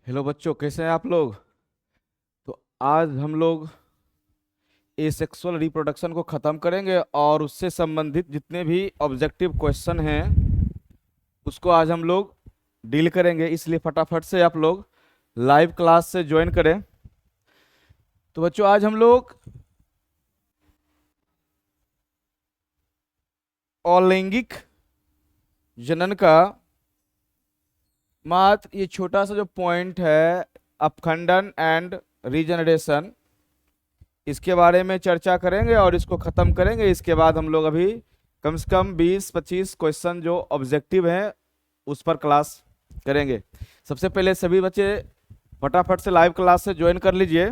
Hello बच्चों, कैसे हैं आप लोग। तो आज हम लोग एसेक्सुअल रिप्रोडक्शन को ख़त्म करेंगे और उससे संबंधित जितने भी ऑब्जेक्टिव क्वेश्चन हैं उसको आज हम लोग डील करेंगे। इसलिए फटाफट से आप लोग लाइव क्लास से ज्वाइन करें। तो बच्चों, आज हम लोग अलैंगिक जनन का मात्र ये छोटा सा जो पॉइंट है, अपखंडन एंड रीजनरेशन, इसके बारे में चर्चा करेंगे और इसको खत्म करेंगे। इसके बाद हम लोग अभी कम से कम 20-25 क्वेश्चन जो ऑब्जेक्टिव हैं उस पर क्लास करेंगे। सबसे पहले सभी बच्चे फटाफट से लाइव क्लास से ज्वाइन कर लीजिए।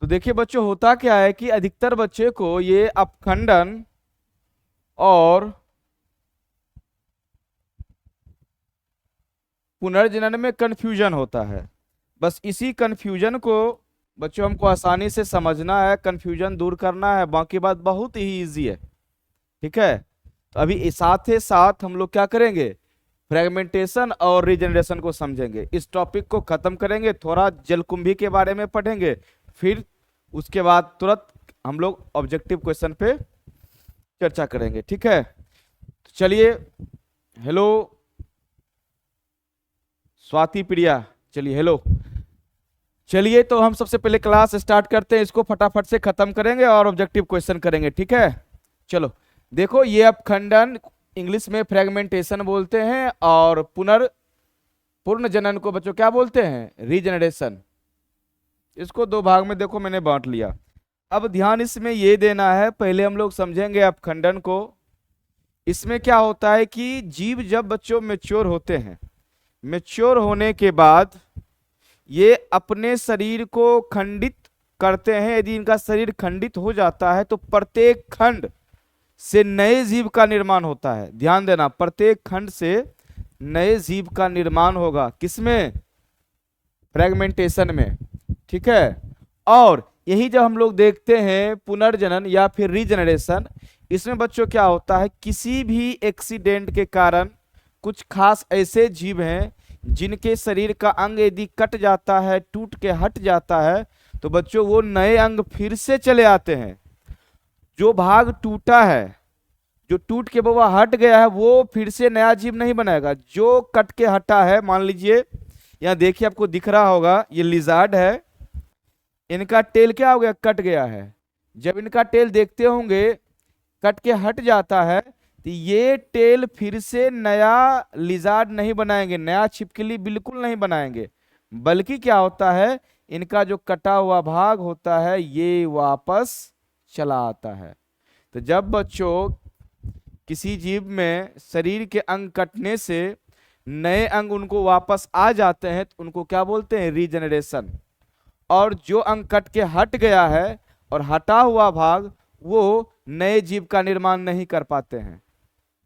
तो देखिए बच्चों, होता क्या है कि अधिकतर बच्चे को ये अपखंडन और पुनर्जनन में कंफ्यूजन होता है। बस इसी कंफ्यूजन को बच्चों हमको आसानी से समझना है, कंफ्यूजन दूर करना है, बाकी बात बहुत ही इजी है। ठीक है। तो अभी साथ ही साथ हम लोग क्या करेंगे, फ्रेगमेंटेशन और रीजनरेशन को समझेंगे। इस टॉपिक को खत्म करेंगे, थोड़ा जलकुंभी के बारे में पढ़ेंगे, फिर उसके बाद तुरंत हम लोग ऑब्जेक्टिव क्वेश्चन पे चर्चा करेंगे। ठीक है। तो चलिए, हेलो स्वाति प्रिया, चलिए हेलो। चलिए, तो हम सबसे पहले क्लास स्टार्ट करते हैं, इसको फटाफट से खत्म करेंगे और ऑब्जेक्टिव क्वेश्चन करेंगे। ठीक है। चलो देखो, ये अपखंडन इंग्लिश में फ्रेगमेंटेशन बोलते हैं और पूर्ण जनन को बच्चों क्या बोलते हैं, रीजनरेशन। इसको दो भाग में देखो मैंने बांट लिया। अब ध्यान इसमें ये देना है, पहले हम लोग समझेंगे अपखंडन को। इसमें क्या होता है कि जीव जब बच्चों मेच्योर होते हैं, मेच्योर होने के बाद ये अपने शरीर को खंडित करते हैं। यदि इनका शरीर खंडित हो जाता है तो प्रत्येक खंड से नए जीव का निर्माण होता है। ध्यान देना, प्रत्येक खंड से नए जीव का निर्माण होगा, किसमें, फ्रेगमेंटेशन में। ठीक है। और यही जब हम लोग देखते हैं पुनर्जनन या फिर रीजनरेशन, इसमें बच्चों क्या होता है, किसी भी एक्सीडेंट के कारण कुछ खास ऐसे जीव हैं जिनके शरीर का अंग यदि कट जाता है, टूट के हट जाता है, तो बच्चों वो नए अंग फिर से चले आते हैं। जो भाग टूटा है, जो टूट के वो हट गया है, वो फिर से नया जीव नहीं बनाएगा। जो कट के हटा है, मान लीजिए यहाँ देखिए आपको दिख रहा होगा, ये लिजार्ड है, इनका टेल क्या हो गया, कट गया है। जब इनका टेल देखते होंगे कट के हट जाता है, तो ये टेल फिर से नया लिजार्ड नहीं बनाएंगे, नया छिपकली बिल्कुल नहीं बनाएंगे, बल्कि क्या होता है, इनका जो कटा हुआ भाग होता है ये वापस चला आता है। तो जब बच्चों किसी जीव में शरीर के अंग कटने से नए अंग उनको वापस आ जाते हैं तो उनको क्या बोलते हैं, रीजनरेशन। और जो अंग कट के हट गया है और हटा हुआ भाग, वो नए जीव का निर्माण नहीं कर पाते हैं।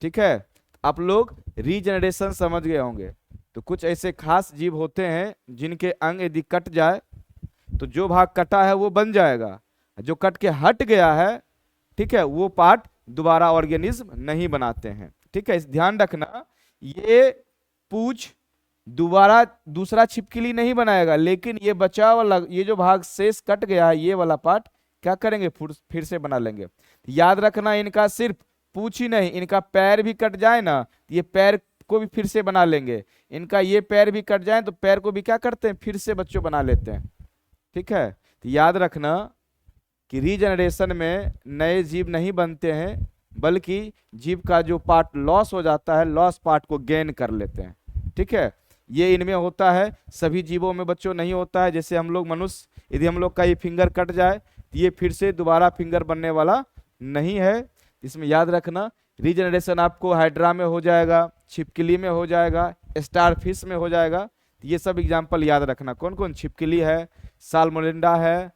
ठीक है। आप लोग रीजनरेशन समझ गए होंगे। तो कुछ ऐसे खास जीव होते हैं जिनके अंग यदि कट जाए तो जो भाग कटा है वो बन जाएगा, जो कट के हट गया है, ठीक है, वो पार्ट दोबारा ऑर्गेनिज्म नहीं बनाते हैं। ठीक है, इस ध्यान रखना, ये पूछ दोबारा दूसरा छिपकली नहीं बनाएगा, लेकिन ये बचा वाला, ये जो भाग शेष कट गया है, ये वाला पार्ट क्या करेंगे, फिर से बना लेंगे। याद रखना, इनका सिर्फ पूछ ही नहीं, इनका पैर भी कट जाए ना, तो ये पैर को भी फिर से बना लेंगे। इनका ये पैर भी कट जाए तो पैर को भी क्या करते हैं, फिर से बच्चों बना लेते हैं। ठीक है। तो याद रखना कि रीजनरेशन में नए जीव नहीं बनते हैं, बल्कि जीव का जो पार्ट लॉस हो जाता है, लॉस पार्ट को गेन कर लेते हैं। ठीक है। ये इनमें होता है, सभी जीवों में बच्चों नहीं होता है। जैसे हम लोग मनुष्य, यदि हम लोग का ये फिंगर कट जाए तो ये फिर से दोबारा फिंगर बनने वाला नहीं है। इसमें याद रखना, रीजनरेशन आपको हाइड्रा में हो जाएगा, छिपकली में हो जाएगा, स्टार फिश में हो जाएगा। ये सब एग्जाम्पल याद रखना, कौन कौन, छिपकली है, सालमोलिंडा है,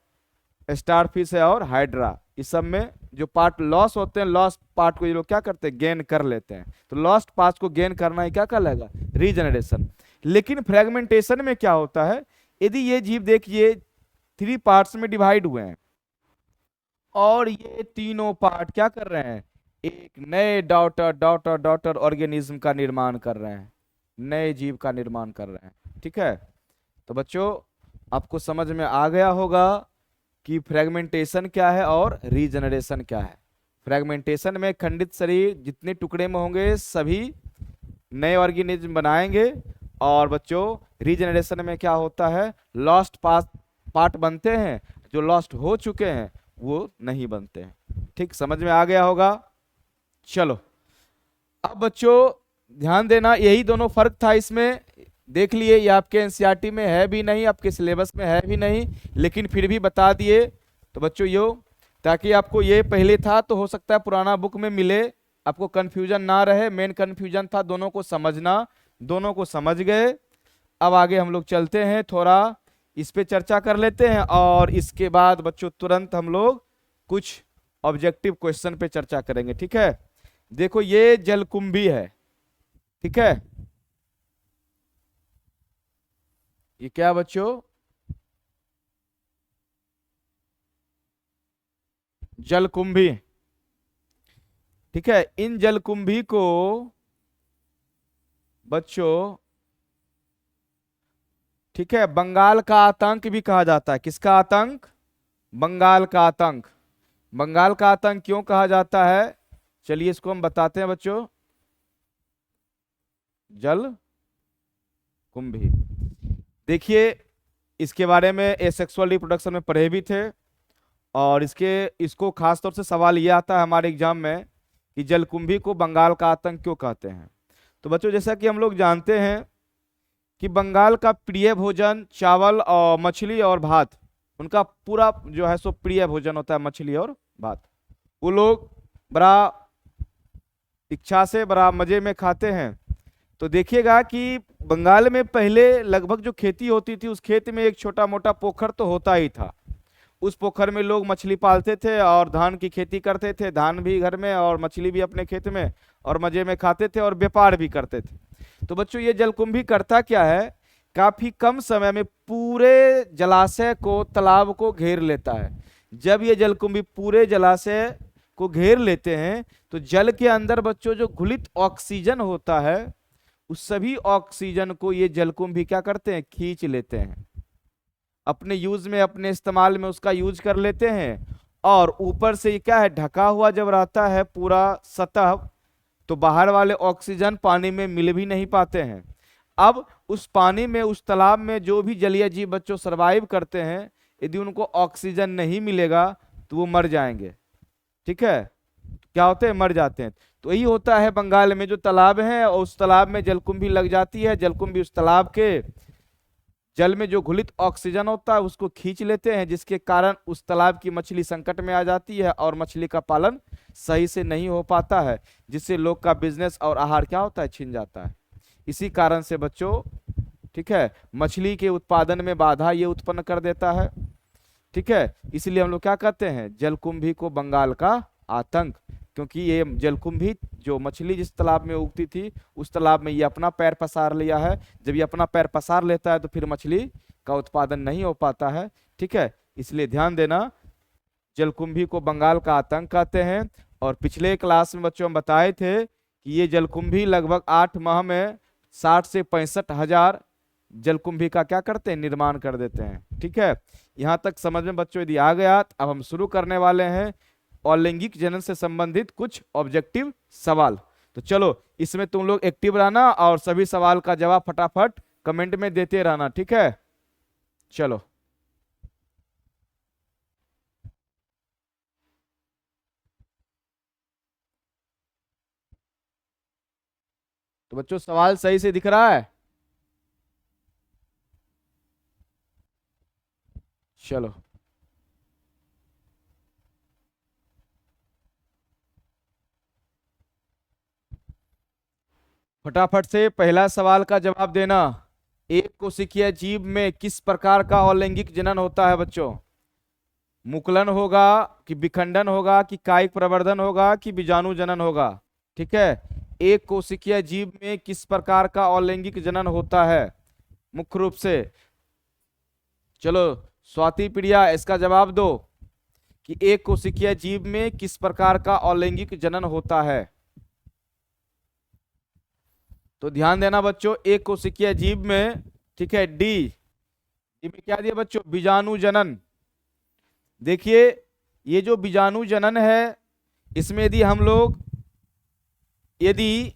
स्टारफिश है और हाइड्रा। इस सब में जो पार्ट लॉस होते हैं, लॉस्ट पार्ट को ये लोग क्या करते हैं, गेन कर लेते हैं। तो लॉस्ट पार्ट को गेन करना ही क्या कहलाएगा, रीजनरेशन। लेकिन फ्रेगमेंटेशन में क्या होता है, यदि ये जीव देखिए 3 पार्ट्स में डिवाइड हुए हैं और ये तीनों पार्ट क्या कर रहे हैं, एक नए डॉटर डॉटर डॉटर ऑर्गेनिज्म का निर्माण कर रहे हैं। नए जीव का निर्माण कर रहे हैं। ठीक है, तो बच्चों आपको समझ में आ गया होगा कि फ्रेगमेंटेशन क्या है और रीजनरेशन क्या है। फ्रेगमेंटेशन में खंडित शरीर जितने टुकड़े में होंगे सभी नए ऑर्गेनिज्म बनाएंगे, और बच्चों रीजनरेशन में क्या होता है, लॉस्ट पार्ट बनते हैं, जो लॉस्ट हो चुके हैं वो नहीं बनते हैं। ठीक, समझ में आ गया होगा। चलो अब बच्चों ध्यान देना, यही दोनों फर्क था इसमें। देख लिए ये आपके एनसीईआरटी में है भी नहीं, आपके सिलेबस में है भी नहीं, लेकिन फिर भी बता दिए। तो बच्चों यो, ताकि आपको ये पहले था तो हो सकता है पुराना बुक में मिले, आपको कंफ्यूजन ना रहे। मेन कंफ्यूजन था दोनों को समझना, दोनों को समझ गए। अब आगे हम लोग चलते हैं, थोड़ा इस पे चर्चा कर लेते हैं, और इसके बाद बच्चों तुरंत हम लोग कुछ ऑब्जेक्टिव क्वेश्चन पे चर्चा करेंगे। ठीक है, देखो ये जलकुंभी है। ठीक है, ये क्या बच्चों, जलकुंभी। ठीक है, इन जलकुंभी को बच्चों, ठीक है, बंगाल का आतंक भी कहा जाता है। किसका आतंक, बंगाल का आतंक। बंगाल का आतंक क्यों कहा जाता है, चलिए इसको हम बताते हैं बच्चों। जल कुंभी, देखिए इसके बारे में एसेक्सुअल रिप्रोडक्शन में पढ़े भी थे, और इसको खास तौर से सवाल ये आता है हमारे एग्जाम में कि जलकुंभी को बंगाल का आतंक क्यों कहते हैं। तो बच्चों जैसा कि हम लोग जानते हैं कि बंगाल का प्रिय भोजन चावल और मछली और भात, उनका पूरा जो है सो प्रिय भोजन होता है मछली और भात। वो लोग बड़ा इच्छा से बड़ा मजे में खाते हैं। तो देखिएगा कि बंगाल में पहले लगभग जो खेती होती थी उस खेत में एक छोटा मोटा पोखर तो होता ही था। उस पोखर में लोग मछली पालते थे और धान की खेती करते थे, धान भी घर में और मछली भी अपने खेत में, और मजे में खाते थे और व्यापार भी करते थे। तो बच्चों ये जलकुंभी करता क्या है, काफी कम समय में पूरे जलाशय को, तालाब को घेर लेता है। जब ये जलकुंभी पूरे जलाशय को घेर लेते हैं तो जल के अंदर बच्चों जो घुलित ऑक्सीजन होता है, उस सभी ऑक्सीजन को ये जलकुंभी क्या करते हैं, खींच लेते हैं, अपने यूज में, अपने इस्तेमाल में उसका यूज कर लेते हैं। और ऊपर से ये क्या है, ढका हुआ जब रहता है पूरा सतह, तो बाहर वाले ऑक्सीजन पानी में मिल भी नहीं पाते हैं। अब उस पानी में, उस तालाब में जो भी जलीय जीव बच्चों सरवाइव करते हैं, यदि उनको ऑक्सीजन नहीं मिलेगा तो वो मर जाएंगे। ठीक है, क्या होते हैं, मर जाते हैं। तो यही होता है बंगाल में जो तालाब है, और उस तालाब में जलकुंभी लग जाती है। जलकुंभी उस तालाब के जल में जो घुलित ऑक्सीजन होता है उसको खींच लेते हैं, जिसके कारण उस तालाब की मछली संकट में आ जाती है और मछली का पालन सही से नहीं हो पाता है, जिससे लोग का बिजनेस और आहार क्या होता है, छिन जाता है। इसी कारण से बच्चों, ठीक है, मछली के उत्पादन में बाधा ये उत्पन्न कर देता है। ठीक है, इसलिए हम लोग क्या कहते हैं, जलकुंभी को बंगाल का आतंक, क्योंकि ये जलकुंभी जो मछली जिस तालाब में उगती थी उस तालाब में ये अपना पैर पसार लिया है। जब ये अपना पैर पसार लेता है तो फिर मछली का उत्पादन नहीं हो पाता है। ठीक है, इसलिए ध्यान देना, जलकुंभी को बंगाल का आतंक कहते हैं। और पिछले क्लास में बच्चों हम बताए थे कि ये जलकुंभी लगभग 8 माह में 60 से 65 हजार जलकुंभी का क्या करते हैं, निर्माण कर देते हैं। ठीक है, यहाँ तक समझ में बच्चों यदि आ गया, अब हम शुरू करने वाले हैं अलैंगिक जनन से संबंधित कुछ ऑब्जेक्टिव सवाल। तो चलो इसमें तुम लोग एक्टिव रहना और सभी सवाल का जवाब फटाफट कमेंट में देते रहना। ठीक है, चलो तो बच्चों सवाल सही से दिख रहा है, चलो फटाफट से पहला सवाल का जवाब देना। एक कोशिकीय जीव में किस प्रकार का अलैंगिक जनन होता है बच्चों, मुकुलन होगा कि विखंडन होगा कि कायिक प्रवर्धन होगा कि बीजाणु जनन होगा। ठीक है, एक कोशिकीय जीव में किस प्रकार का अलैंगिक जनन होता है मुख्य रूप से, चलो स्वाति प्रिया इसका जवाब दो कि एक कोशिकीय जीव में किस प्रकार का अलैंगिक जनन होता है। तो ध्यान देना बच्चों, एक कोशिकीय जीव में, ठीक है, डी डी में क्या दिया बच्चों, बीजाणु जनन। देखिए ये जो बीजाणु जनन है, इसमें यदि हम लोग यदि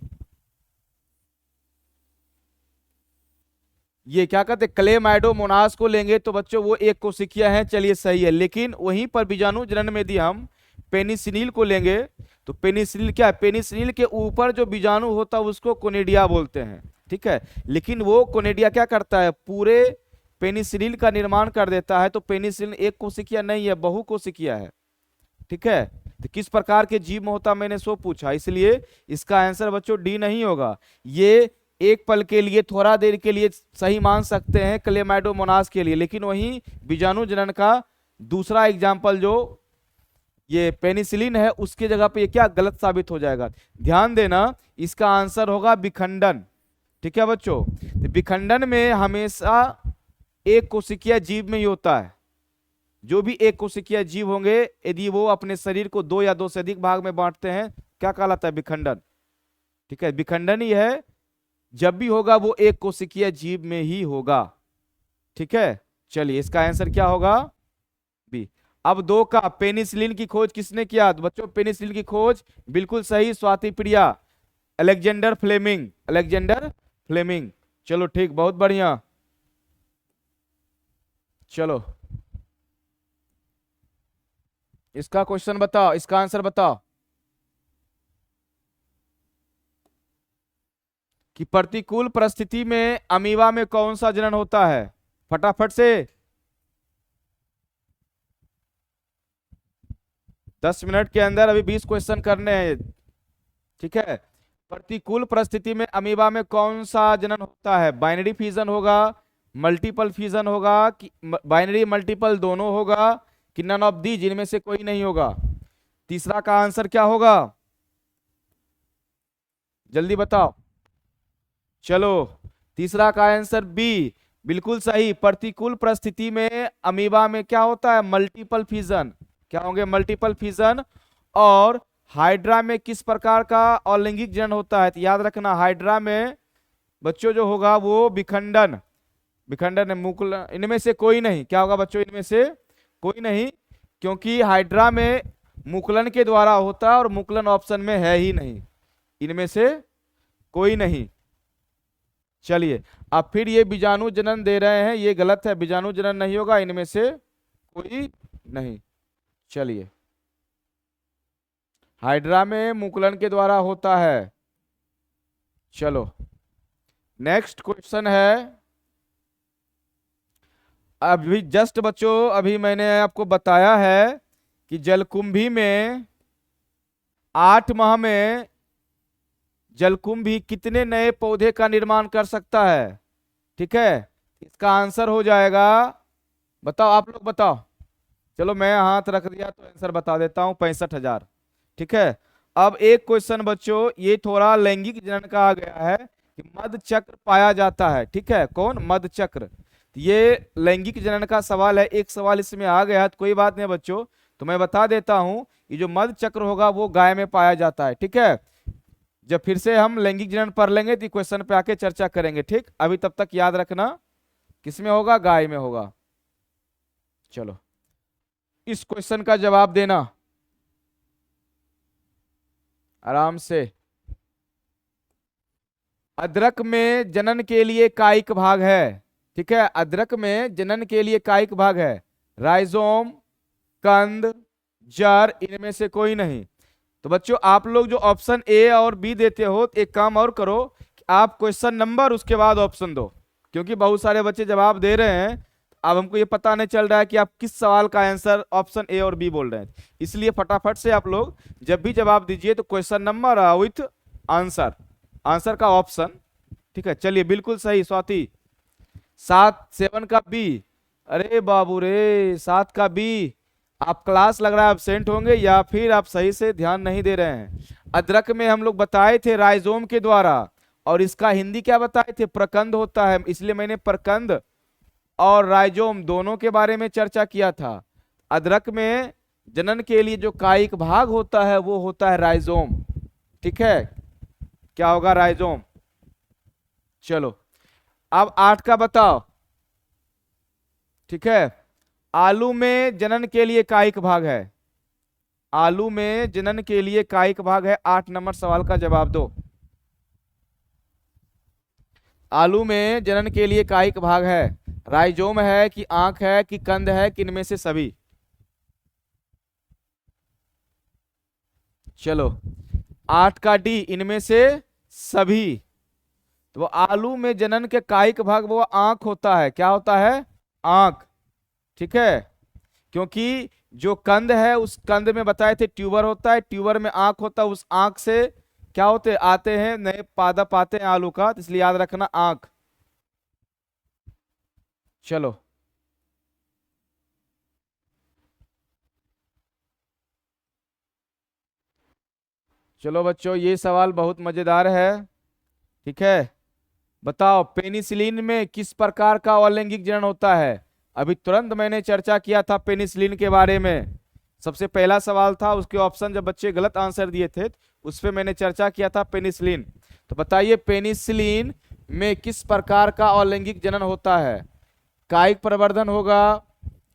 ये क्या कहते हैं क्लेमाइडोमोनास को लेंगे तो बच्चों वो एक कोशिकीय है, चलिए सही है। लेकिन वहीं पर बीजाणु जनन में यदि हम पेनिसिलिन को लेंगे तो पेनिसिलिन क्या है, पेनिसिलिन के ऊपर जो बीजाणु होता है उसको कोनिडिया बोलते हैं, ठीक है। लेकिन वो कोनिडिया क्या करता है, पूरे पेनिसिलिन का निर्माण कर देता है। तो पेनिसिलिन एक कोशिकीय नहीं है, बहु कोशिकीय है, ठीक है। तो किस प्रकार के जीव में होता, मैंने सो पूछा, इसलिए इसका आंसर बच्चों डी नहीं होगा। ये एक पल के लिए, थोड़ा देर के लिए सही मान सकते हैं क्लेमाइडोमोनास के लिए, लेकिन वहीं बीजाणु जनन का दूसरा एग्जाम्पल जो ये पेनिसिलिन है उसके जगह पे ये क्या गलत साबित हो जाएगा। ध्यान देना, इसका आंसर होगा विखंडन, ठीक है बच्चों। तो विखंडन में हमेशा एक कोशिकीय जीव में ही होता है। जो भी एक कोशिकीय जीव होंगे यदि वो अपने शरीर को दो या दो से अधिक भाग में बांटते हैं, क्या कहलाता है, विखंडन, ठीक है। विखंडन ही है, जब भी होगा वो एक कोशिकीय जीव में ही होगा, ठीक है। चलिए इसका आंसर क्या होगा, बी। अब दो का, पेनिसिलिन की खोज किसने किया, तो बच्चों पेनिसिलिन की खोज बिल्कुल सही, स्वाति प्रिया, अलेक्जेंडर फ्लेमिंग, अलेक्जेंडर फ्लेमिंग। चलो ठीक, बहुत बढ़िया। चलो इसका क्वेश्चन बताओ, इसका आंसर बताओ कि प्रतिकूल परिस्थिति में अमीबा में कौन सा जनन होता है, फटाफट से 10 मिनट के अंदर, अभी 20 क्वेश्चन करने हैं, ठीक है। प्रतिकूल परिस्थिति में अमीबा में कौन सा जनन होता है, बाइनरी फ्यूजन होगा, मल्टीपल फ्यूजन होगा, कि बाइनरी मल्टीपल दोनों होगा, कि नन ऑफ दी, जिनमें से कोई नहीं होगा। तीसरा का आंसर क्या होगा, जल्दी बताओ। चलो तीसरा का आंसर बी, बिल्कुल सही। प्रतिकूल परिस्थिति में अमीबा में क्या होता है, मल्टीपल फ्यूजन, क्या होंगे, मल्टीपल फ्यूजन। और हाइड्रा में किस प्रकार का अलैंगिक जनन होता है, तो याद रखना हाइड्रा में बच्चों जो होगा वो विखंडन, विखंडन है, मुकुलन, इनमें से कोई नहीं, क्या होगा बच्चों, इनमें से कोई नहीं, क्योंकि हाइड्रा में मुकुलन के द्वारा होता है और मुकुलन ऑप्शन में है ही नहीं, इनमें से कोई नहीं। चलिए अब फिर ये बीजाणु जनन दे रहे हैं, ये गलत है, बीजाणु जनन नहीं होगा, इनमें से कोई नहीं। चलिए हाइड्रा में मुकुलन के द्वारा होता है। चलो नेक्स्ट क्वेश्चन है, अभी जस्ट बच्चों अभी मैंने आपको बताया है कि जलकुंभी में 8 माह में जलकुंभी कितने नए पौधे का निर्माण कर सकता है, ठीक है। इसका आंसर हो जाएगा, बताओ आप लोग बताओ, चलो मैं हाथ रख दिया तो आंसर बता देता हूं, 65,000, ठीक है। अब एक क्वेश्चन बच्चों, ये थोड़ा लैंगिक जनन का आ गया है कि मध चक्र पाया जाता है, ठीक है, कौन, मध चक्र। ये लैंगिक जनन का सवाल है, एक सवाल इसमें आ गया तो कोई बात नहीं बच्चों, तो मैं बता देता हूं, ये जो मध चक्र होगा वो गाय में पाया जाता है, ठीक है। जब फिर से हम लैंगिक जनन पढ़ लेंगे तो क्वेश्चन पे आके चर्चा करेंगे, ठीक। अभी तब तक याद रखना किसमें होगा, गाय में होगा। चलो इस क्वेश्चन का जवाब देना आराम से। अदरक में जनन के लिए कायिक भाग है, ठीक है, अदरक में जनन के लिए कायिक भाग है, राइजोम, कंद, जड़, इनमें से कोई नहीं। तो बच्चों आप लोग जो ऑप्शन ए और बी देते हो, एक काम और करो कि आप क्वेश्चन नंबर उसके बाद ऑप्शन दो, क्योंकि बहुत सारे बच्चे जवाब दे रहे हैं, अब हमको ये पता नहीं चल रहा है कि आप किस सवाल का आंसर ऑप्शन ए और बी बोल रहे हैं। इसलिए फटाफट से आप लोग जब भी जवाब दीजिए तो question number with answer, answer का ऑप्शन, ठीक है। चलिए बिल्कुल सही स्वाति, 7 का बी, अरे बाबू रे 7 का बी। आप क्लास लग रहा है एब्सेंट होंगे या फिर आप सही से ध्यान नहीं दे रहे हैं। अदरक में हम लोग बताए थे राइजोम के द्वारा, और इसका हिंदी क्या बताए थे, प्रकंद होता है, इसलिए मैंने प्रकंद और राइजोम दोनों के बारे में चर्चा किया था। अदरक में जनन के लिए जो कायिक भाग होता है वो होता है राइजोम, ठीक है, क्या होगा, राइजोम। चलो अब 8 का बताओ। ठीक है, आलू में जनन के लिए कायिक भाग है। आलू में जनन के लिए कायिक भाग है, 8 नंबर सवाल का जवाब दो। आलू में जनन के लिए कायिक भाग है, राइजोम है कि आंख है कि कंद है कि इनमें से सभी। चलो 8 का डी, इनमें से सभी। तो आलू में जनन के कायिक भाग वो आंख होता है। क्या होता है? आंख। ठीक है, क्योंकि जो कंद है उस कंद में बताए थे ट्यूबर होता है, ट्यूबर में आंख होता है, उस आंख से क्या होते आते हैं नए पादप आते हैं आलू का, तो इसलिए याद रखना आंख। चलो चलो बच्चों, ये सवाल बहुत मजेदार है। ठीक है, बताओ पेनिसिलिन में किस प्रकार का अलैंगिक जनन होता है? अभी तुरंत मैंने चर्चा किया था पेनिसिलिन के बारे में। सबसे पहला सवाल था, उसके ऑप्शन जब बच्चे गलत आंसर दिए थे उस पे मैंने चर्चा किया था पेनिसिलिन। तो बताइए पेनिसिलिन में किस प्रकार का अलैंगिक जनन होता है? कायिक प्रवर्धन होगा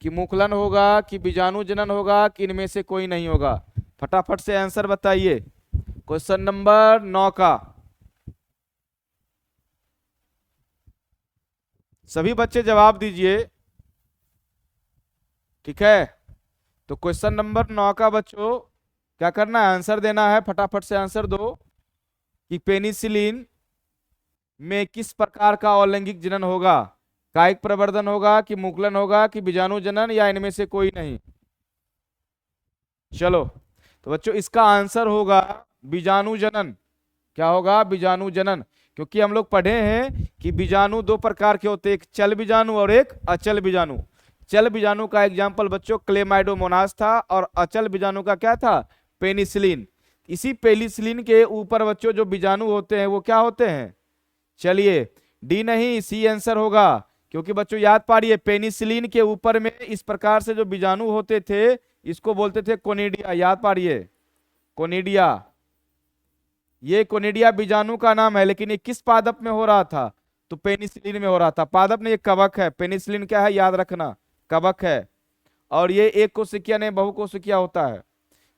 कि मुकुलन होगा कि बीजाणु जनन होगा कि इनमें से कोई नहीं होगा? फटाफट से आंसर बताइए। क्वेश्चन नंबर 9 का सभी बच्चे जवाब दीजिए। ठीक है, तो क्वेश्चन नंबर 9 का बच्चों क्या करना है? आंसर देना है, फटाफट से आंसर दो कि पेनिसिलिन में किस प्रकार का अलैंगिक जनन होगा? कायिक प्रवर्धन होगा कि मुकुलन होगा कि बीजाणु जनन या इनमें से कोई नहीं? चलो तो बच्चों इसका आंसर होगा बीजाणु जनन। क्या होगा? बीजाणु जनन। क्योंकि हम लोग पढ़े हैं कि बीजाणु दो प्रकार के होते हैं, एक चल बीजाणु और एक अचल बीजाणु। चल बीजाणु का एग्जाम्पल बच्चों क्लेमाइडोमोनास था, और अचल बीजाणु का क्या था? पेनिसिलिन। इसी पेनिसिलिन के ऊपर बच्चों जो बीजाणु होते हैं वो क्या होते हैं? चलिए डी नहीं, सी आंसर होगा। क्योंकि बच्चों याद पाड़िए, पेनिसिलिन के ऊपर में इस प्रकार से जो बीजाणु होते थे इसको बोलते थे कोनिडिया। याद पाड़िए, कोनिडिया। ये कोनिडिया बीजाणु का नाम है, लेकिन ये किस पादप में हो रहा था? तो पेनिसिलिन में हो रहा था। पादप ने ये कवक है, पेनिसिलिन क्या है याद रखना? कवक है। और ये एक कोशिकीय नहीं बहु कोशिकीय होता है,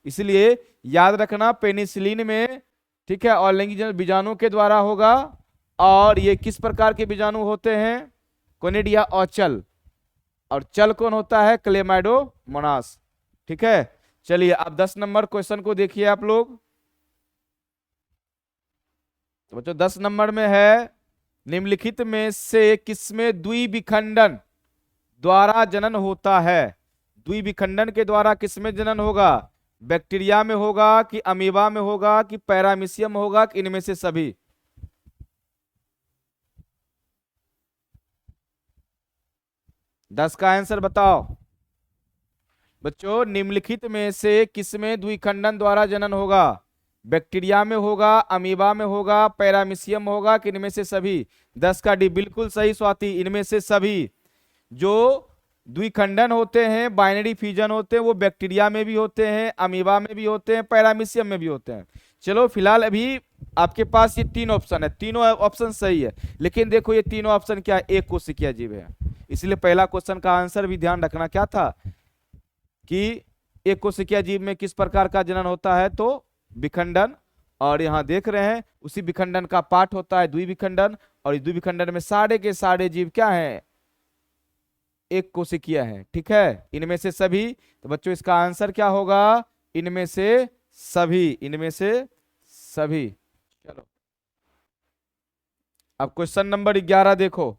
इसलिए याद रखना पेनिसिलिन में। ठीक है, और लैंगिक बीजाणु के द्वारा होगा। और ये किस प्रकार के बीजाणु होते हैं? कोनिडिया और चल। और चल कौन होता है? क्लेमाइडोमोनास। ठीक है, चलिए अब 10 नंबर क्वेश्चन को देखिए आप लोग। तो बच्चों 10 नंबर में है, निम्नलिखित में से किसमें द्विविखंडन द्वारा जनन होता है? द्विविखंडन के द्वारा किसमें जनन होगा? बैक्टीरिया में होगा कि अमीबा में होगा कि पैरामीशियम होगा कि इनमें से सभी? दस का आंसर बताओ बच्चों। निम्नलिखित में से किसमें द्विखंडन द्वारा जनन होगा? बैक्टीरिया में होगा, अमीबा में होगा, पैरामीशियम होगा कि इनमें से सभी? 10 का डी, बिल्कुल सही स्वाति, इनमें से सभी। जो द्विखंडन होते हैं, बाइनरी फ्यूजन होते हैं, वो बैक्टीरिया में भी होते हैं, अमीबा में भी होते हैं, पैरामीशियम में भी होते हैं। चलो फिलहाल अभी आपके पास ये 3 ऑप्शन है, तीनों ऑप्शन सही है। लेकिन देखो ये तीनों ऑप्शन क्या है? एक कोशिकीय जीव है। इसलिए पहला क्वेश्चन का आंसर भी ध्यान रखना क्या था कि एक कोशिकीय जीव में किस प्रकार का जनन होता है? तो विखंडन। और यहाँ देख रहे हैं उसी विखंडन का पार्ट होता है द्विविखंडन, और इस द्विविखंडन में सारे के सारे जीव क्या हैं? एक कोशिकीय है। ठीक है, इनमें से सभी। तो बच्चों इसका आंसर क्या होगा? इनमें से सभी, इनमें से सभी। चलो अब क्वेश्चन नंबर 11 देखो।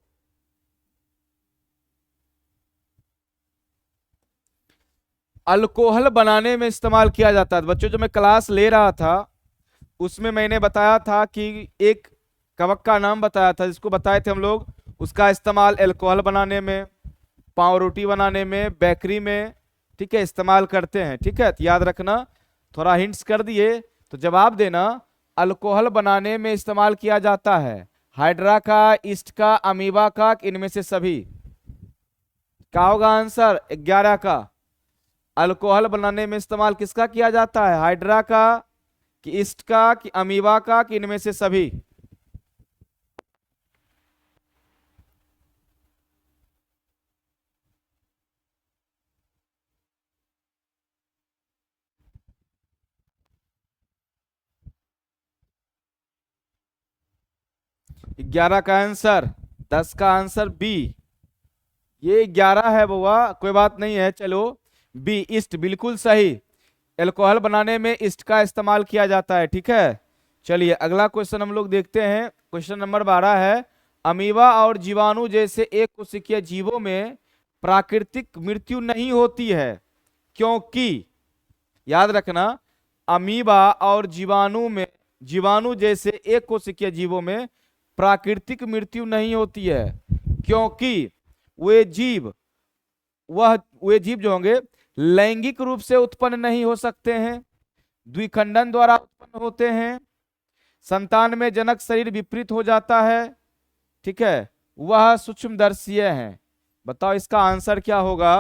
अल्कोहल बनाने में इस्तेमाल किया जाता है। बच्चों जो मैं क्लास ले रहा था उसमें मैंने बताया था कि एक कवक का नाम बताया था, जिसको बताए थे हम लोग, उसका इस्तेमाल अल्कोहल बनाने में, पाव रोटी बनाने में, बेकरी में, ठीक है, इस्तेमाल करते हैं। ठीक है, तो याद रखना, थोड़ा हिंट्स कर दिए तो जवाब देना। अल्कोहल बनाने में इस्तेमाल किया जाता है हाइड्रा का, ईस्ट का, अमीबा का, इनमें से सभी? क्या होगा आंसर 11 का? अल्कोहल बनाने में इस्तेमाल किसका किया जाता है? हाइड्रा का कि ईस्ट का कि अमीबा का कि इनमें से सभी? 11 का आंसर, 10 का आंसर बी। ये 11 है बुआ, कोई बात नहीं है, चलो बी ईस्ट बिल्कुल सही। एल्कोहल बनाने में ईस्ट का इस्तेमाल किया जाता है, ठीक है। चलिए अगला क्वेश्चन हम लोग देखते हैं। क्वेश्चन नंबर 12 है, अमीबा और जीवाणु जैसे एक कोशिकीय जीवों में प्राकृतिक मृत्यु नहीं होती है क्योंकि, याद रखना, अमीबा और जीवाणु जैसे एक कोशिकीय जीवों में प्राकृतिक मृत्यु नहीं होती है क्योंकि वे जीव जो होंगे लैंगिक रूप से उत्पन्न नहीं हो सकते हैं, द्विखंडन द्वारा उत्पन्न होते हैं, संतान में जनक शरीर विपरीत हो जाता है, ठीक है, वह सूक्ष्मदर्शीय हैं। बताओ इसका आंसर क्या होगा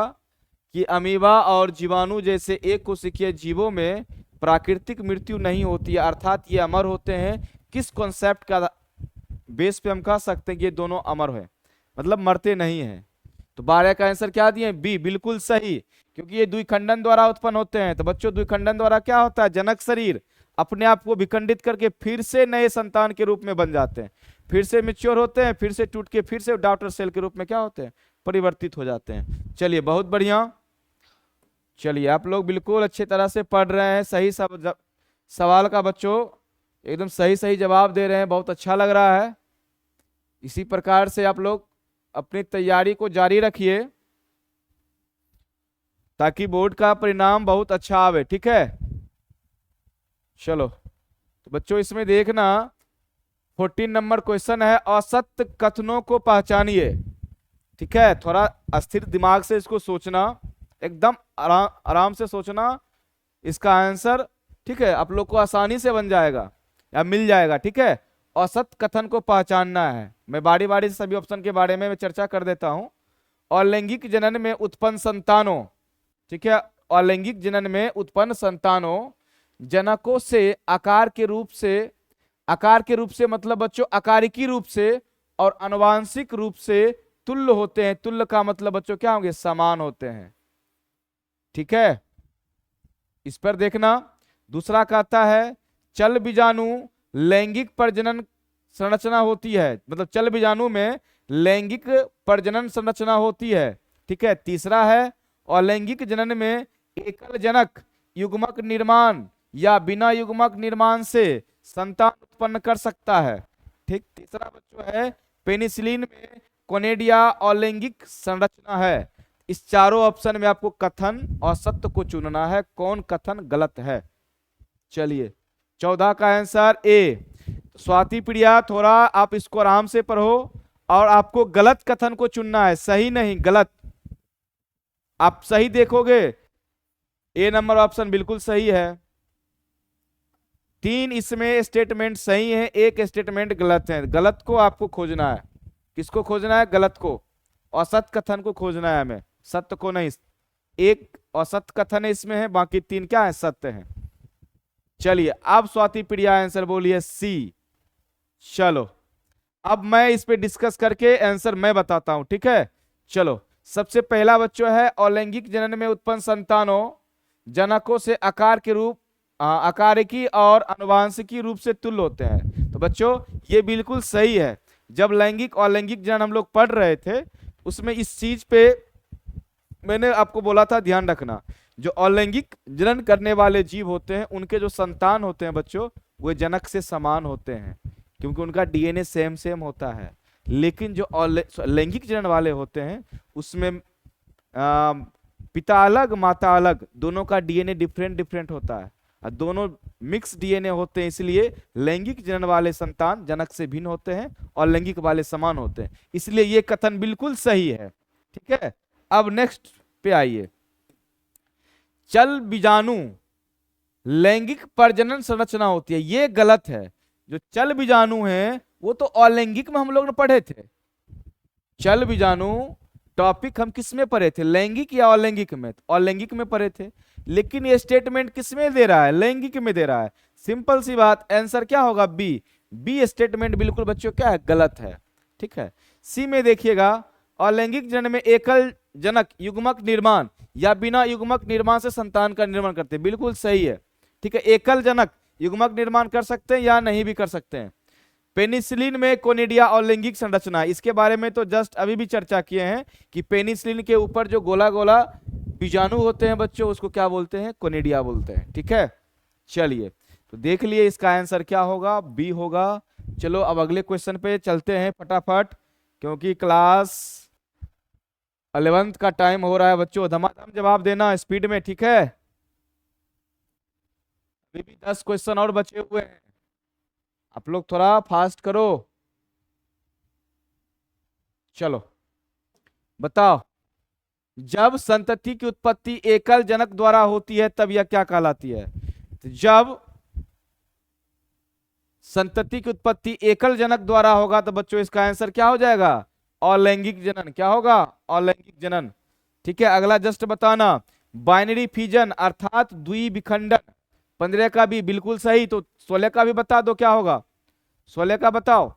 कि अमीबा और जीवाणु जैसे एक कोशिकीय जीवों में प्राकृतिक मृत्यु नहीं होती है, अर्थात ये अमर होते हैं। किस कॉन्सेप्ट का बेस पे हम कह सकते हैं कि ये दोनों अमर है, मतलब मरते नहीं हैं। तो 12 का आंसर क्या दिए, बी बिल्कुल सही, क्योंकि ये द्विखंडन द्वारा उत्पन्न होते हैं। तो बच्चों द्विखंडन द्वारा क्या होता है, जनक शरीर अपने आप को विखंडित करके फिर से नए संतान के रूप में बन जाते हैं, फिर से मैच्योर होते हैं, फिर से टूट के फिर से डॉटर सेल के रूप में क्या होते हैं, परिवर्तित हो जाते हैं। चलिए बहुत बढ़िया, चलिए आप लोग बिल्कुल अच्छे तरह से पढ़ रहे हैं, सही सब सवाल का बच्चों एकदम सही सही जवाब दे रहे हैं, बहुत अच्छा लग रहा है। इसी प्रकार से आप लोग अपनी तैयारी को जारी रखिए ताकि बोर्ड का परिणाम बहुत अच्छा आवे, ठीक है। चलो तो बच्चों इसमें देखना 14 नंबर क्वेश्चन है, असत्य कथनों को पहचानिए, ठीक है। थोड़ा अस्थिर दिमाग से इसको सोचना, एकदम आराम से सोचना इसका आंसर, ठीक है, आप लोग को आसानी से बन जाएगा या मिल जाएगा, ठीक है। औसत कथन को पहचानना है, मैं बारी बारी से सभी ऑप्शन के बारे में मैं चर्चा कर देता हूं। अलैंगिक जनन में उत्पन्न संतानों, ठीक है, अलैंगिक जनन में उत्पन्न संतानों जनकों से आकार के रूप से मतलब बच्चों आकारिकी रूप से और आनुवांशिक रूप से तुल्य होते हैं। तुल्य का मतलब बच्चों क्या होंगे, समान होते हैं, ठीक है। इस पर देखना, दूसरा कहता है चल बीजाणु लैंगिक प्रजनन संरचना होती है, मतलब चल बीजाणु में लैंगिक प्रजनन संरचना होती है, ठीक है। तीसरा है अलैंगिक जनन में एकल जनक युग्मक निर्माण या बिना युग्मक निर्माण से संतान उत्पन्न कर सकता है, ठीक। तीसरा बच्चों है पेनिसिलिन में कोनेडिया अलैंगिक संरचना है। इस चारों ऑप्शन में आपको कथन और सत्य को चुनना है, कौन कथन गलत है। चलिए 14 का आंसर ए। स्वाति प्रिया थोड़ा आप इसको आराम से पढ़ो और आपको गलत कथन को चुनना है, सही नहीं गलत। आप सही देखोगे ए नंबर ऑप्शन बिल्कुल सही है, 3 इसमें स्टेटमेंट सही है, एक स्टेटमेंट गलत है। गलत को आपको खोजना है, किसको खोजना है, गलत को, औसत कथन को खोजना है हमें, सत्य को नहीं। एक औसत कथन इसमें है, बाकी 3 क्या है, सत्य है। चलिए अब स्वाति प्रिया आंसर बोलिए सी। चलो अब मैं इस पे डिस्कस करके आंसर मैं बताता हूं, ठीक है। चलो सबसे पहला बच्चों है अलैंगिक जनन में उत्पन्न संतानों जनकों से आकारिकी और आनुवांशिकी रूप से तुल्य होते हैं। तो बच्चों ये बिल्कुल सही है। जब लैंगिक और अलैंगिक जनन हम लोग पढ़ रहे थे उसमें इस चीज पे मैंने आपको बोला था ध्यान रखना, जो अलैंगिक जनन करने वाले जीव होते हैं उनके जो संतान होते हैं बच्चों वे जनक से समान होते हैं क्योंकि उनका डीएनए सेम होता है। लेकिन जो लैंगिक जनन वाले होते हैं उसमें पिता अलग माता अलग, दोनों का डीएनए डिफरेंट होता है और दोनों मिक्स डीएनए होते हैं, इसलिए लैंगिक जनन वाले संतान जनक से भिन्न होते हैं और लैंगिक वाले समान होते हैं, इसलिए ये कथन बिल्कुल सही है, ठीक है। अब नेक्स्ट पे आइए, चल बीजाणु लैंगिक प्रजनन संरचना होती है, ये गलत है। जो चल बीजाणु है वो तो अलैंगिक में हम लोग ने पढ़े थे। चल बीजाणु टॉपिक हम किस में पढ़े थे, लैंगिक या अलैंगिक में, अलैंगिक में पढ़े थे। लेकिन ये स्टेटमेंट किस में दे रहा है, लैंगिक में दे रहा है। सिंपल सी बात, आंसर क्या होगा, बी। बी स्टेटमेंट बिल्कुल बच्चों क्या है, गलत है, ठीक है। सी में देखिएगा अलैंगिक जनन में एकल जनक युग्मक निर्माण या बिना युग्मक निर्माण से संतान का निर्माण करते हैं, बिल्कुल सही है, ठीक है। एकल जनक युग्मक निर्माण कर सकते हैं या नहीं भी कर सकते हैं। पेनिसिलिन में कोनिडिया और लैंगिक संरचना, इसके बारे में तो जस्ट अभी भी चर्चा किए हैं कि पेनिसिलिन के ऊपर जो गोला गोला बीजाणु होते हैं बच्चों, उसको क्या बोलते हैं? कोनिडिया बोलते हैं। ठीक है, चलिए तो देख लिए इसका आंसर क्या होगा, बी होगा। चलो अब अगले क्वेश्चन पे चलते हैं फटाफट, क्योंकि क्लास 11th का टाइम हो रहा है बच्चों। धमाधम जवाब देना स्पीड में, ठीक है? अभी भी 10 क्वेश्चन और बचे हुए हैं, आप लोग थोड़ा फास्ट करो। चलो बताओ, जब संतति की उत्पत्ति एकल जनक द्वारा होती है तब यह क्या कहलाती है? तो जब संतति की उत्पत्ति एकल जनक द्वारा होगा तो बच्चों इसका आंसर क्या हो जाएगा? अलैंगिक जनन। क्या होगा? अलैंगिक जनन। ठीक है, अगला जस्ट बताना, बाइनरी फिजन अर्थात द्विविखंडन। 15 का भी बिल्कुल सही, तो 16 का भी बता दो, क्या होगा? 16 का बताओ।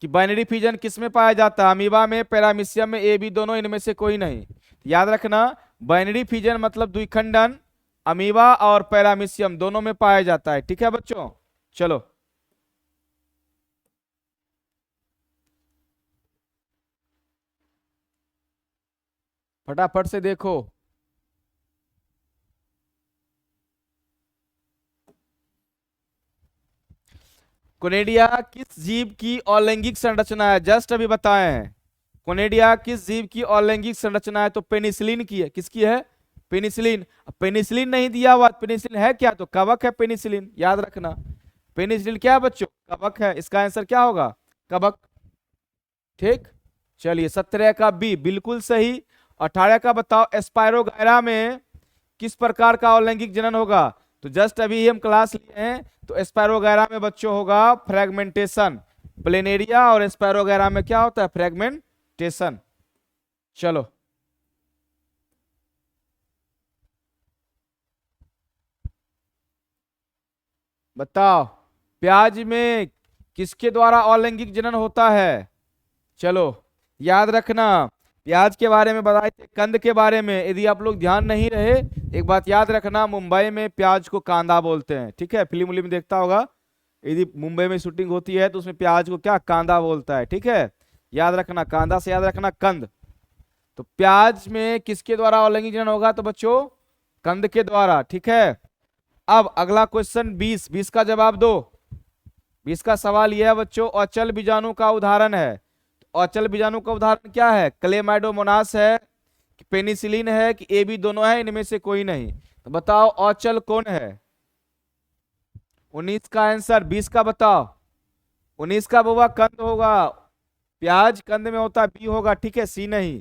कि बाइनरी फिजन किस में पाया जाता है? अमीबा में, पैरामीशियम में, ए बी दोनों, इनमें से कोई नहीं। याद रखना, बाइनरी फिजन मतलब द्विखंडन अमीबा और पैरामीशियम दोनों में पाया जाता है। ठीक है बच्चों, चलो फटाफट से देखो। कोनेडिया किस जीव की अलैंगिक संरचना है? जस्ट अभी बताए हैं। कोनेडिया किस जीव की अलैंगिक संरचना है? तो पेनिसिलिन की है। किसकी है? पेनिसिलिन। पेनिसिलिन नहीं दिया हुआ, पेनिसिलिन है क्या? तो कवक है पेनिसिलिन, याद रखना। पेनिसिलिन क्या है बच्चों? कवक है। इसका आंसर क्या होगा? कवक। ठीक, चलिए 17 का बी बिल्कुल सही। 18 का बताओ, एस्पायरोगायरा में किस प्रकार का अलैंगिक जनन होगा? तो जस्ट अभी हम क्लास लिए हैं, तो एस्पायरोगायरा में बच्चों होगा फ्रेगमेंटेशन। प्लेनेरिया और एस्पायरोगायरा में क्या होता है? फ्रेगमेंटेशन। चलो बताओ, प्याज में किसके द्वारा अलैंगिक जनन होता है? चलो याद रखना, प्याज के बारे में बताए थे, कंद के बारे में। यदि आप लोग ध्यान नहीं रहे, एक बात याद रखना, मुंबई में प्याज को कांदा बोलते हैं। ठीक है, फिल्म उलिम देखता होगा, यदि मुंबई में शूटिंग होती है तो उसमें प्याज को क्या? कांदा बोलता है। ठीक है, याद रखना, कांदा से याद रखना कंद। तो प्याज में किसके द्वारा अलैंगिक जनन होगा? तो बच्चों कंद के द्वारा। ठीक है, अब अगला क्वेश्चन 20 का जवाब दो। 20 का सवाल यह है बच्चों, अचल बीजाणु का उदाहरण है। अचल बीजाणु का उदाहरण क्या है? क्लेमाइडोमोनास है, कि पेनिसिलिन है, कि ए बी दोनों है, इनमें से कोई नहीं। तो बताओ अचल कौन है? 19 का आंसर। 20 का बताओ। 19 का बुआ कंद होगा, प्याज कंद में होता है, बी होगा। ठीक है, सी नहीं।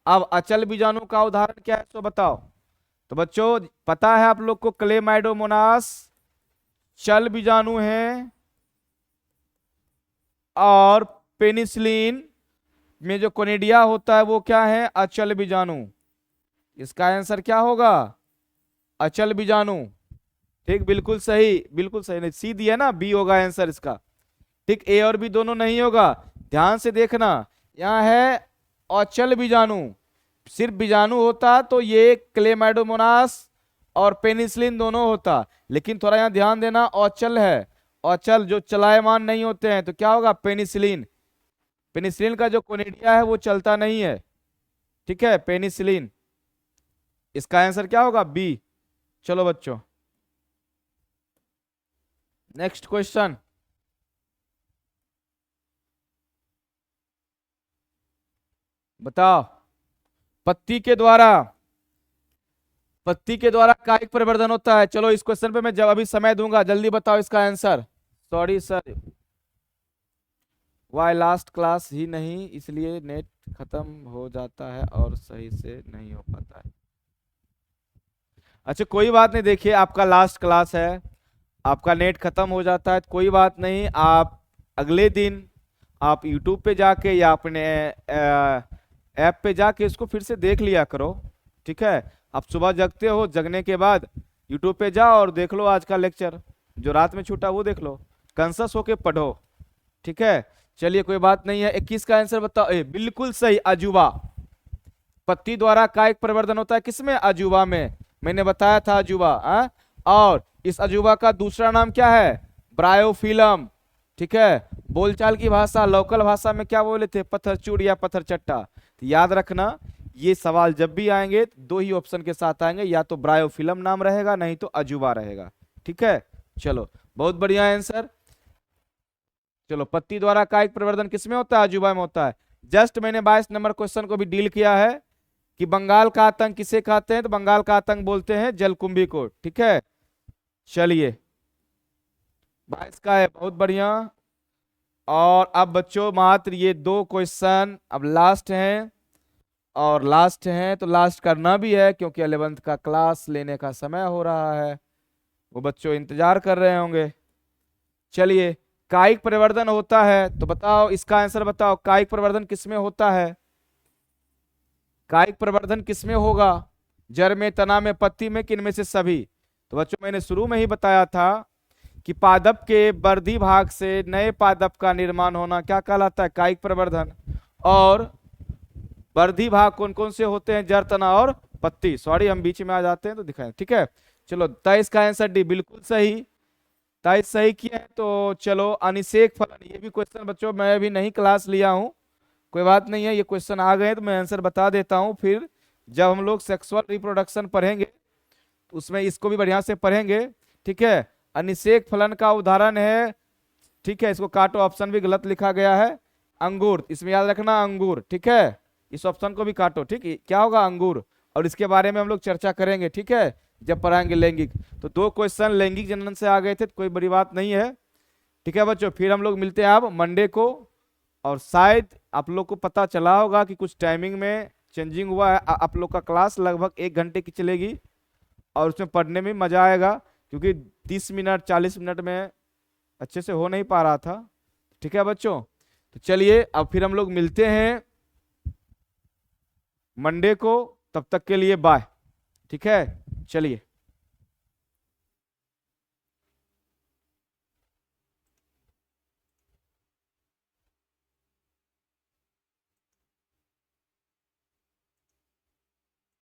अब अचल बीजाणु का उदाहरण क्या है तो बताओ। तो बच्चों पता है आप लोग को, क्लेमाइडोमोनास चल बीजाणु है, और पेनिसिलिन में जो कोनिडिया होता है वो क्या है? अचल बीजाणु। इसका आंसर क्या होगा? अचल बीजाणु। ठीक, बिल्कुल सही, बिल्कुल सही। नहीं, सी दिया ना, बी होगा आंसर इसका। ठीक, ए और बी दोनों नहीं होगा। ध्यान से देखना, यहाँ है अचल बीजाणु। सिर्फ बीजाणु होता तो ये क्लेमाइडोमोनास और पेनिसिलिन दोनों होता, लेकिन थोड़ा यहाँ ध्यान देना, अचल है। अचल जो चलायमान नहीं होते हैं, तो क्या होगा? पेनिसिलिन। पेनिसिलिन का जो कोनिडिया है वो चलता नहीं है। ठीक है, पेनिसिलिन। इसका आंसर क्या होगा? बी। चलो बच्चों नेक्स्ट क्वेश्चन बताओ, पत्ती के द्वारा कायिक परिवर्धन होता है। चलो इस क्वेश्चन पे मैं जब अभी समय दूंगा, जल्दी बताओ इसका answer. Sorry sir, why last class ही नहीं, इसलिए नेट खत्म हो जाता है और सही से नहीं हो पाता है। अच्छा कोई बात नहीं, देखिए आपका लास्ट क्लास है, आपका नेट खत्म हो जाता है तो कोई बात नहीं, आप अगले दिन आप YouTube पे जाके या अपने ऐप पे जाके इसको फिर से देख लिया करो। ठीक है, आप सुबह जगते हो, जगने के बाद YouTube पे जाओ और देख लो आज का लेक्चर, जो रात में छूटा वो देख लो, कंसस होके पढ़ो। ठीक है, चलिए कोई बात नहीं है। 21 का आंसर बताओ। बिल्कुल सही, अजूबा। पत्ती द्वारा कायिक परिवर्तन होता है किसमें? अजूबा में। मैंने बताया था अजूबा। और इस अजूबा का दूसरा नाम क्या है? ब्रायोफिलम। ठीक है, बोलचाल की भाषा, लोकल भाषा में क्या बोले थे? पत्थरचूड़ या पत्थरचट्टा। तो याद रखना, ये सवाल जब भी आएंगे दो ही ऑप्शन के साथ आएंगे, या तो ब्रायोफिलम नाम रहेगा, नहीं तो अजूबा रहेगा। ठीक है, चलो बहुत बढ़िया आंसर। चलो, पत्ती द्वारा कायिक प्रवर्धन किसमें होता है? अजूबा में होता है। जस्ट मैंने 22 नंबर क्वेश्चन को भी डील किया है कि बंगाल का आतंक किसे कहते हैं, तो बंगाल का आतंक बोलते हैं जलकुंभी को। ठीक है, चलिए 22 का है, बहुत बढ़िया। और अब बच्चों मात्र ये दो क्वेश्चन अब लास्ट हैं, और लास्ट हैं तो लास्ट करना भी है, क्योंकि 11th का क्लास लेने का समय हो रहा है, वो बच्चों इंतजार कर रहे होंगे। चलिए, कायिक प्रवर्धन होता है तो बताओ, इसका आंसर बताओ, कायिक प्रवर्धन किसमें होता है? कायिक प्रवर्धन किसमें होगा? जड़ में, तना में, पत्ती में, किनमें से सभी? तो बच्चों मैंने शुरू में ही बताया था कि पादप के वर्धी भाग से नए पादप का निर्माण होना क्या कहलाता है? कायिक प्रवर्धन। और वर्धी भाग कौन कौन से होते हैं? जड़, तना और पत्ती। सॉरी, हम बीच में आ जाते हैं तो दिखाएं। ठीक है, चलो 23 का आंसर डी बिल्कुल सही, 23 सही किया है। तो चलो, अनिषेक फलन, ये भी क्वेश्चन बच्चों मैं भी नहीं क्लास लिया हूँ, कोई बात नहीं है, ये क्वेश्चन आ गए तो मैं आंसर बता देता हूँ। फिर जब हम लोग सेक्सुअल रिप्रोडक्शन पढ़ेंगे तो उसमें इसको भी बढ़िया से पढ़ेंगे। ठीक है, अनिषेक फलन का उदाहरण है, ठीक है, इसको काटो, ऑप्शन भी गलत लिखा गया है, अंगूर। इसमें याद रखना अंगूर। ठीक है, इस ऑप्शन को भी काटो। ठीक है, क्या होगा? अंगूर। और इसके बारे में हम लोग चर्चा करेंगे, ठीक है, जब पढ़ाएंगे लैंगिक। तो दो क्वेश्चन लैंगिक जनन से आ गए थे, तो कोई बड़ी बात नहीं है। ठीक है बच्चों, फिर हम लोग मिलते हैं अब मंडे को। और शायद आप लोग को पता चला होगा कि कुछ टाइमिंग में चेंजिंग हुआ है। आप लोग का क्लास लगभग 1 घंटे की चलेगी, और उसमें पढ़ने में मजा आएगा, क्योंकि 30 मिनट 40 मिनट में अच्छे से हो नहीं पा रहा था। ठीक है बच्चों, तो चलिए अब फिर हम लोग मिलते हैं मंडे को, तब तक के लिए बाय। ठीक है, चलिए।